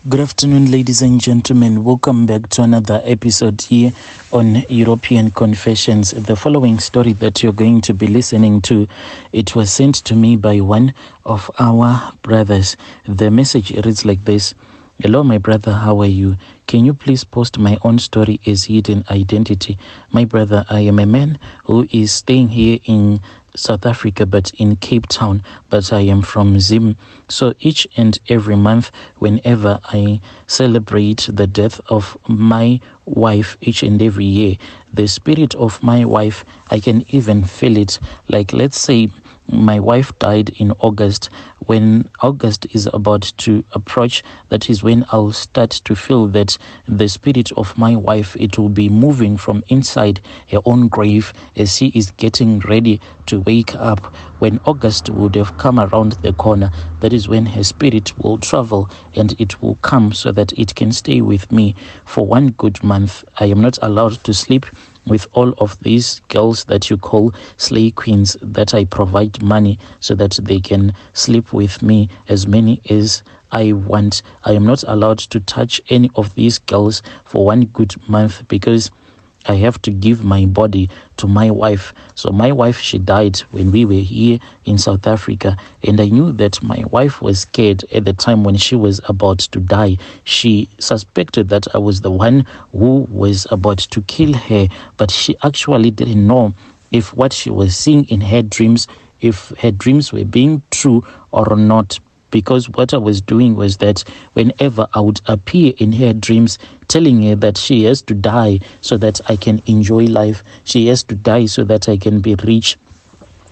Good afternoon, ladies and gentlemen. Welcome back to another episode here on European Confessions. The following story that you're going to be listening to, it was sent to me by one of our brothers. The message reads like this. Hello, my brother, how are you? Can you please post my own story as hidden identity? My brother, I am a man who is staying here in South Africa, but in Cape Town, but I am from Zim. So each and every month, whenever I celebrate the death of my wife, each and every year, the spirit of my wife, I can even feel it. Like, let's say my wife died in August. When August is about to approach, that is when I'll start to feel that the spirit of my wife, it will be moving from inside her own grave as she is getting ready to wake up. When August would have come around the corner, that is when her spirit will travel and it will come so that it can stay with me for one good month. I am not allowed to sleep with all of these girls that you call slay queens, that I provide money so that they can sleep with me, as many as I want. I am not allowed to touch any of these girls for one good month because I have to give my body to my wife. So my wife, she died when we were here in South Africa, and I knew that my wife was scared at the time when she was about to die. She suspected that I was the one who was about to kill her, but she actually didn't know if what she was seeing in her dreams, if her dreams were being true or not. Because what I was doing was that whenever I would appear in her dreams, telling her that she has to die so that I can enjoy life, she has to die so that I can be rich,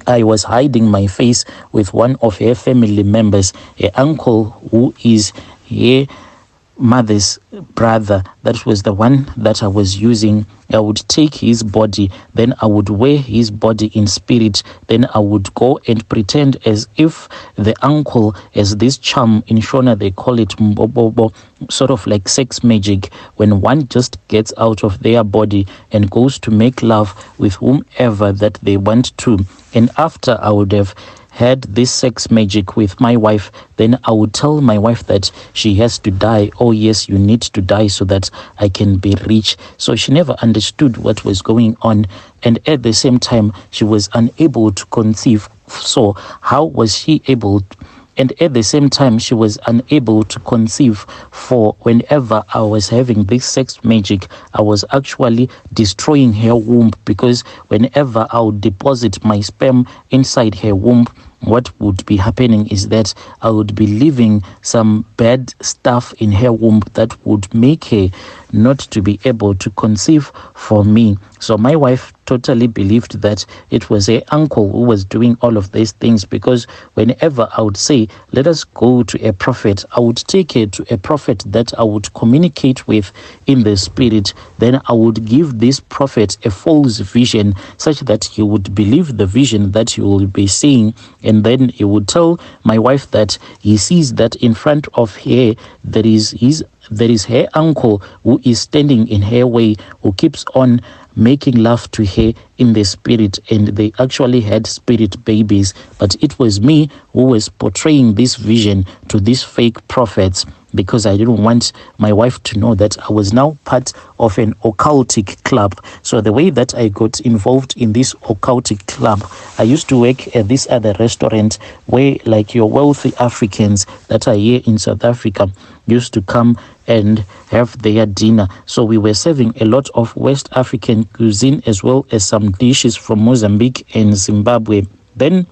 I was hiding my face with one of her family members, her uncle who is her mother's brother. That was the one that I was using. I would take his body, then I would wear his body in spirit, then I would go and pretend as if the uncle has this charm. In Shona they call it mbobobo, sort of like sex magic, when one just gets out of their body and goes to make love with whomever that they want to. And after I would have had this sex magic with my wife, then I would tell my wife that she has to die. Oh yes, you need to die so that I can be rich. So she never understood what was going on, and at the same time she was unable to conceive. So how was she able? And at the same time, she was unable to conceive, for whenever I was having this sex magic, I was actually destroying her womb, because whenever I would deposit my sperm inside her womb, what would be happening is that I would be leaving some bad stuff in her womb that would make her not to be able to conceive for me. So my wife totally believed that it was her uncle who was doing all of these things, because whenever I would say, let us go to a prophet, I would take her to a prophet that I would communicate with in the spirit. Then I would give this prophet a false vision such that he would believe the vision that he will be seeing, and then he would tell my wife that he sees that in front of her there is her uncle who is standing in her way, who keeps on making love to her in the spirit, and they actually had spirit babies. But it was me who was portraying this vision to these fake prophets, because I didn't want my wife to know that I was now part of an occultic club. So the way that I got involved in this occultic club, I used to work at this other restaurant where, like, your wealthy Africans that are here in South Africa used to come and have their dinner. So we were serving a lot of West African cuisine, as well as some dishes from Mozambique and Zimbabwe. Then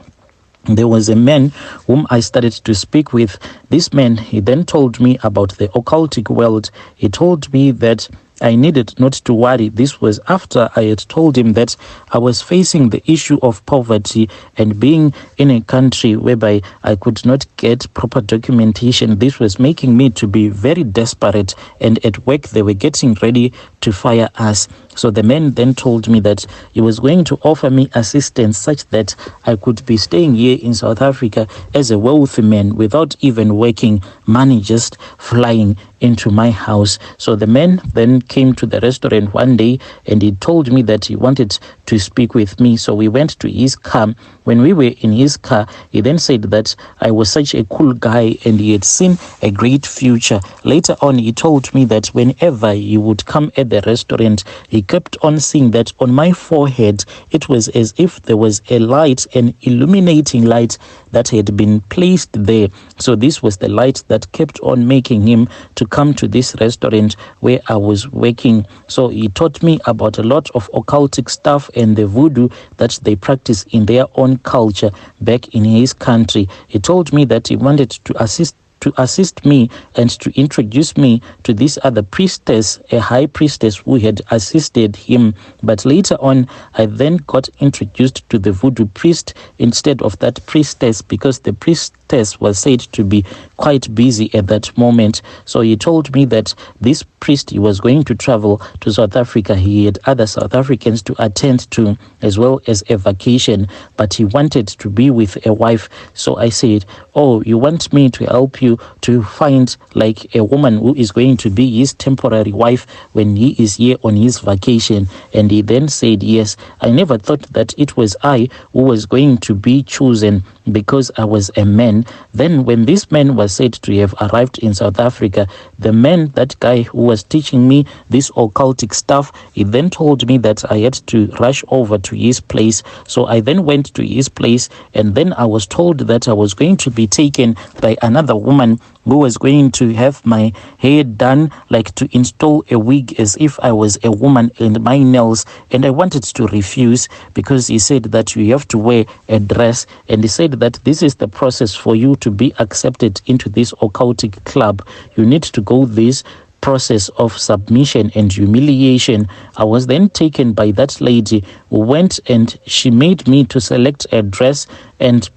there was a man whom I started to speak with. This man, he then told me about the occultic world. He told me that I needed not to worry. This was after I had told him that I was facing the issue of poverty and being in a country whereby I could not get proper documentation. This was making me to be very desperate, and at work they were getting ready to fire us. So the man then told me that he was going to offer me assistance such that I could be staying here in South Africa as a wealthy man without even working, money just flying into my house. So the man then came to the restaurant one day and he told me that he wanted to speak with me. So we went to his car. When we were in his car, he then said that I was such a cool guy and he had seen a great future. Later on, he told me that whenever he would come at the restaurant, he kept on seeing that on my forehead, it was as if there was a light, an illuminating light that had been placed there. So this was the light that kept on making him to come to this restaurant where I was working. So he taught me about a lot of occultic stuff and the voodoo that they practice in their own culture back in his country. He told me that he wanted to assist me and to introduce me to this other priestess, a high priestess who had assisted him. But later on, I then got introduced to the voodoo priest instead of that priestess, because the priestess was said to be quite busy at that moment. So he told me that this priest, he was going to travel to South Africa. He had other South Africans to attend to, as well as a vacation, but he wanted to be with a wife. So I said, oh, you want me to help you to find like a woman who is going to be his temporary wife when he is here on his vacation? And he then said, yes. I never thought that it was I who was going to be chosen because I was a man. Then when this man was said to have arrived in South Africa, the man, that guy who was teaching me this occultic stuff, he then told me that I had to rush over to his place. So I then went to his place, and then I was told that I was going to be taken by another woman who was going to have my hair done, like to install a wig as if I was a woman, and my nails. And I wanted to refuse because he said that you have to wear a dress, and he said that this is the process for you to be accepted into this occultic club. You need to go this process of submission and humiliation. I was then taken by that lady who went and she made me to select a dress, and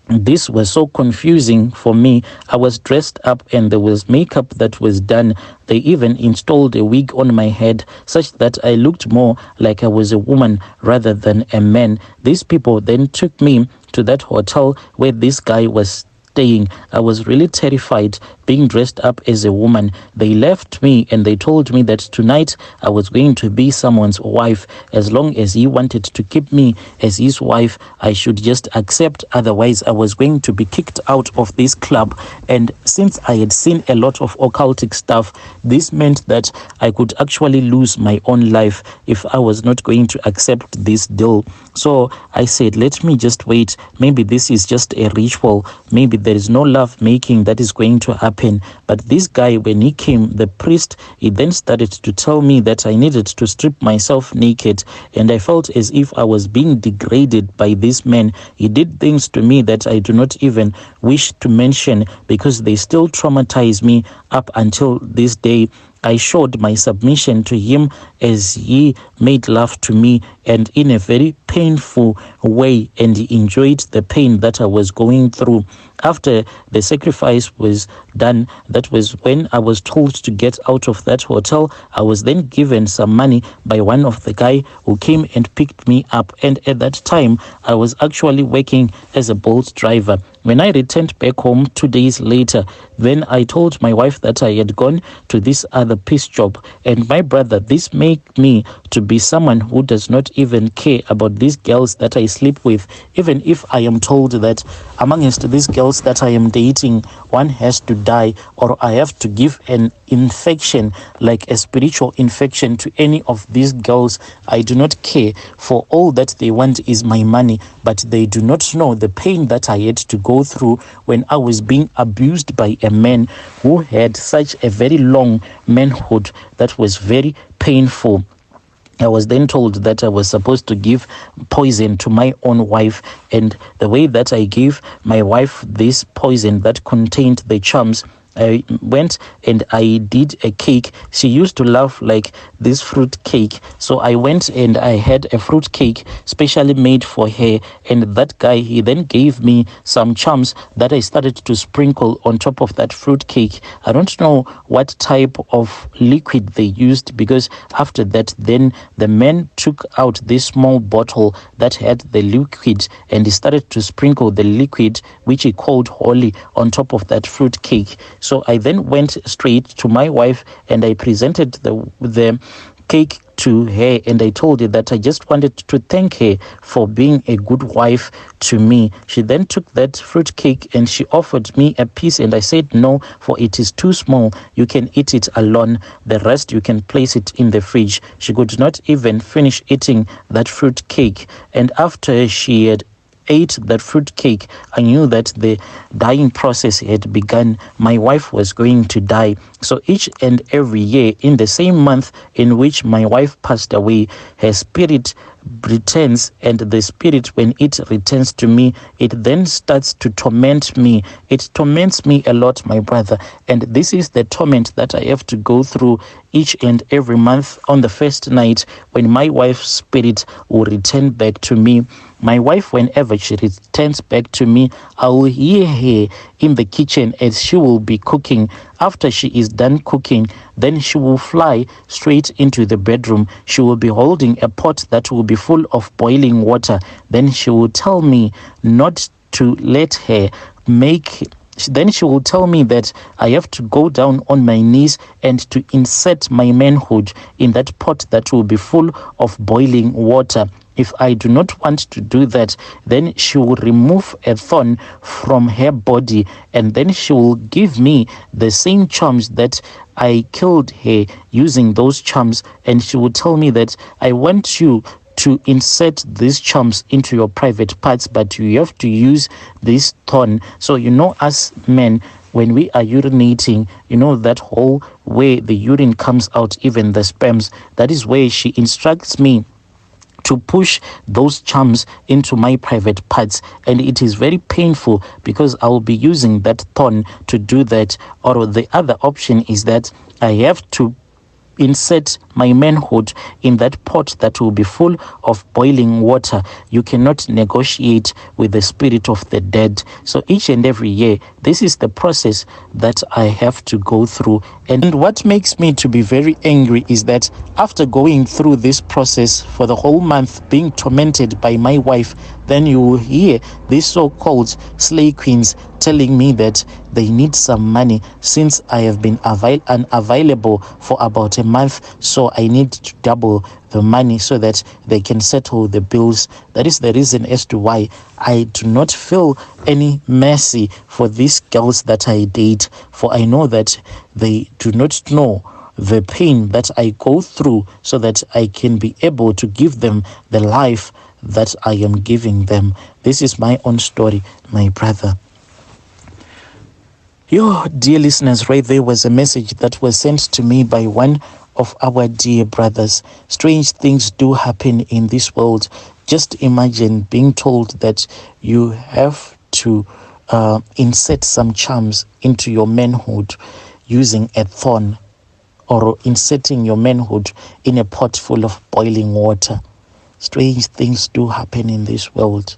this was so confusing for me. I was dressed up and there was makeup that was done. They even installed a wig on my head such that I looked more like I was a woman rather than a man. These people then took me to that hotel where this guy was staying. I was really terrified being dressed up as a woman. They left me and they told me that tonight I was going to be someone's wife. As long as he wanted to keep me as his wife, I should just accept. Otherwise, I was going to be kicked out of this club. And since I had seen a lot of occultic stuff, this meant that I could actually lose my own life if I was not going to accept this deal. So I said, let me just wait. Maybe this is just a ritual. Maybe there is no love making that is going to happen. But this guy, when he came, the priest, he then started to tell me that I needed to strip myself naked, and I felt as if I was being degraded by this man. He did things to me that I do not even wish to mention because they still traumatize me up until this day. I showed my submission to him as he made love to me, and in a very painful way, and he enjoyed the pain that I was going through. After the sacrifice was done, that was when I was told to get out of that hotel. I was then given some money by one of the guy who came and picked me up, and at that time I was actually working as a Bolt driver. When I returned back home 2 days later, then I told my wife that I had gone to this other piece job. And my brother, this made me to be someone who does not even care about these girls that I sleep with. Even if I am told that amongst these girls that I am dating, one has to die, or I have to give an infection, like a spiritual infection, to any of these girls, I do not care. For all that they want is my money, but they do not know the pain that I had to go through when I was being abused by a man who had such a very long manhood that was very painful. I was then told that I was supposed to give poison to my own wife, and the way that I gave my wife this poison that contained the charms, I went and I did a cake. She used to love like this fruit cake. So I went and I had a fruit cake specially made for her. And that guy, he then gave me some charms that I started to sprinkle on top of that fruit cake. I don't know what type of liquid they used, because after that, then the man took out this small bottle that had the liquid and he started to sprinkle the liquid, which he called holy, on top of that fruit cake. So I then went straight to my wife and I presented the cake to her, and I told her that I just wanted to thank her for being a good wife to me. She then took that fruit cake and she offered me a piece, and I said no, for it is too small. You can eat it alone. The rest you can place it in the fridge. She could not even finish eating that fruit cake, and after she had ate that fruit cake, I knew that the dying process had begun. My wife was going to die. So each and every year, in the same month in which my wife passed away, her spirit returns, and the spirit, when it returns to me, it then starts to torment me. It torments me a lot, my brother, and this is the torment that I have to go through each and every month on the first night when my wife's spirit will return back to me. My wife, whenever she returns back to me, I will hear her in the kitchen as she will be cooking. After she is done cooking, then she will fly straight into the bedroom. She will be holding a pot that will be full of boiling water. Then she will tell me not to let her make. Then she will tell me that I have to go down on my knees and to insert my manhood in that pot that will be full of boiling water. If I do not want to do that, then she will remove a thorn from her body, and then she will give me the same charms that I killed her using those charms, and she will tell me that I want you to insert these charms into your private parts, but you have to use this thorn. So us men, when we are urinating, that hole where the urine comes out, even the sperms, that is where she instructs me to push those charms into my private parts, and it is very painful because I will be using that thorn to do that. Or the other option is that I have to insert my manhood in that pot that will be full of boiling water. You cannot negotiate with the spirit of the dead. So each and every year, this is the process that I have to go through. And what makes me to be very angry is that after going through this process for the whole month, being tormented by my wife, then you will hear these so-called slay queens telling me that they need some money since I have been unavailable for about a month. So I need to double the money so that they can settle the bills. That is the reason as to why I do not feel any mercy for these girls that I date, for I know that they do not know the pain that I go through, so that I can be able to give them the life that I am giving them. This is my own story, my brother. Dear listeners, right there was a message that was sent to me by one of our dear brothers. Strange things do happen in this world. Just imagine being told that you have to insert some charms into your manhood using a thorn, or inserting your manhood in a pot full of boiling water. Strange things do happen in this world.